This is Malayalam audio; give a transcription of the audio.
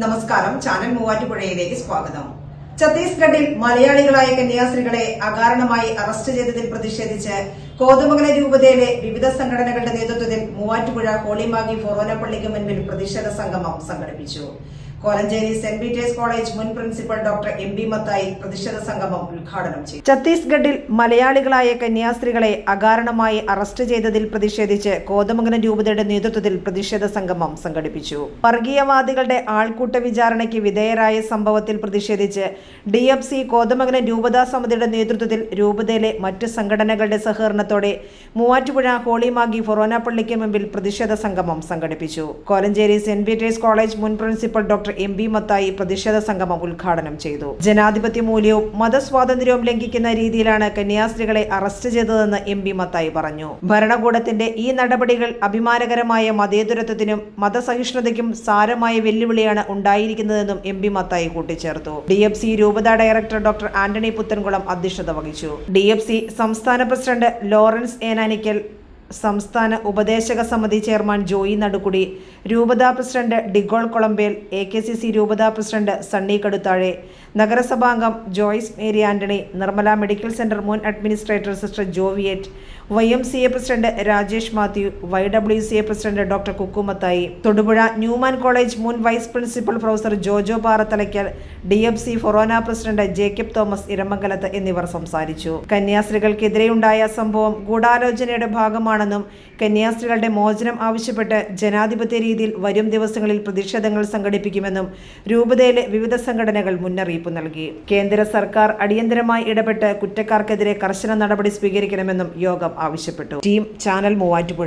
നമസ്കാരം. ചാനൽ മൂവാറ്റുപുഴയിലേക്ക് സ്വാഗതം. ഛത്തീസ്ഗഡിൽ മലയാളികളായ കന്യാസ്ത്രീകളെ അകാരണമായി അറസ്റ്റ് ചെയ്തതിൽ പ്രതിഷേധിച്ച് കോതമംഗലം രൂപതയിലെ വിവിധ സംഘടനകളുടെ നേതൃത്വത്തിൽ മൂവാറ്റുപുഴ ഹോളിമാഗി ഫൊറോന പള്ളിക്ക് മുൻപിൽ പ്രതിഷേധ സംഗമം സംഘടിപ്പിച്ചു. കോലഞ്ചേരി സെന്റ് പീറ്റേഴ്സ് കോളേജ് മുൻ പ്രിൻസിപ്പൽ ഡോക്ടർ എം.ബി. മത്തായി പ്രതിഷേധ സംഗമം ഉദ്ഘാടനം ചെയ്തു. ഛത്തീസ്ഗഡിൽ മലയാളികളായ കന്യാസ്ത്രീകളെ അകാരണമായി അറസ്റ്റ് ചെയ്തതിൽ പ്രതിഷേധിച്ച് കോതമംഗലം രൂപതയുടെ നേതൃത്വത്തിൽ പ്രതിഷേധ സംഗമം സംഘടിപ്പിച്ചു. വർഗീയവാദികളുടെ ആൾക്കൂട്ട വിചാരണയ്ക്ക് വിധേയരായ സംഭവത്തിൽ പ്രതിഷേധിച്ച് DFC കോതമംഗലം രൂപതാ സമിതിയുടെ നേതൃത്വത്തിൽ രൂപതയിലെ മറ്റ് സംഘടനകളുടെ സഹകരണത്തോടെ മൂവാറ്റുപുഴ ഹോളിമാഗി ഫൊറോന പള്ളിക്ക് മുമ്പിൽ പ്രതിഷേധ സംഗമം സംഘടിപ്പിച്ചു. കോലഞ്ചേരി സെന്റ് പീറ്റേഴ്സ് കോളേജ് മുൻ പ്രിൻസിപ്പൽ ഡോക്ടർ എം.ബി. മത്തായി പ്രതിഷേധ സംഗമം ഉദ്ഘാടനം ചെയ്തു. ജനാധിപത്യ മൂല്യവും മതസ്വാതന്ത്ര്യവും ലംഘിക്കുന്ന രീതിയിലാണ് കന്യാസ്ത്രീകളെ അറസ്റ്റ് ചെയ്തതെന്ന് എം.ബി. മത്തായി പറഞ്ഞു. ഭരണകൂടത്തിന്റെ ഈ നടപടികൾ അഭിമാനകരമായ മതേതരത്വത്തിനും മതസഹിഷ്ണുതയ്ക്കും സാരമായ വെല്ലുവിളിയാണ് ഉണ്ടായിരിക്കുന്നതെന്നും എം.ബി. മത്തായി കൂട്ടിച്ചേർത്തു. DFC രൂപതാ ഡയറക്ടർ ഡോക്ടർ ആന്റണി പുത്തൻകുളം അധ്യക്ഷത വഹിച്ചു. DFC സംസ്ഥാന പ്രസിഡന്റ് ലോറൻസ് ഏനാനിക്കൽ, സംസ്ഥാന ഉപദേശക സമിതി ചെയർമാൻ ജോയി നടുക്കുടി, രൂപതാ പ്രസിഡന്റ് ഡിഗോൾ കൊളമ്പേൽ, AKCC രൂപതാ പ്രസിഡന്റ് സണ്ണി കടുത്താഴെ, നഗരസഭാംഗം ജോയ്സ് മേരി ആന്റണി, നിർമ്മല മെഡിക്കൽ സെന്റർ മുൻ administrator sister Joviet, YMCA president Rajesh Mathew, YWCA president doctor Kukku Mathai, Thodupuzha Newman college മുൻ vice principal professor Jojo Parathalackal, DFC ഫൊറോന പ്രസിഡന്റ് ജേക്കബ് തോമസ് ഇരമംഗലത്ത് എന്നിവർ സംസാരിച്ചു. കന്യാസ്ത്രീകൾക്കെതിരെയുണ്ടായ സംഭവം ഗൂഢാലോചനയുടെ ഭാഗമാണെന്നും കന്യാസ്ത്രീകളുടെ മോചനം ആവശ്യപ്പെട്ട് ജനാധിപത്യ രീതിയിൽ വരും ദിവസങ്ങളിൽ പ്രതിഷേധങ്ങൾ സംഘടിപ്പിക്കുമെന്നും രൂപതയിലെ വിവിധ സംഘടനകൾ മുന്നറിയിപ്പ് നൽകി. കേന്ദ്ര സർക്കാർ അടിയന്തരമായി ഇടപെട്ട് കുറ്റക്കാർക്കെതിരെ കർശന നടപടി സ്വീകരിക്കണമെന്നും യോഗം ആവശ്യപ്പെട്ടു. Team channel Muvattupuzha.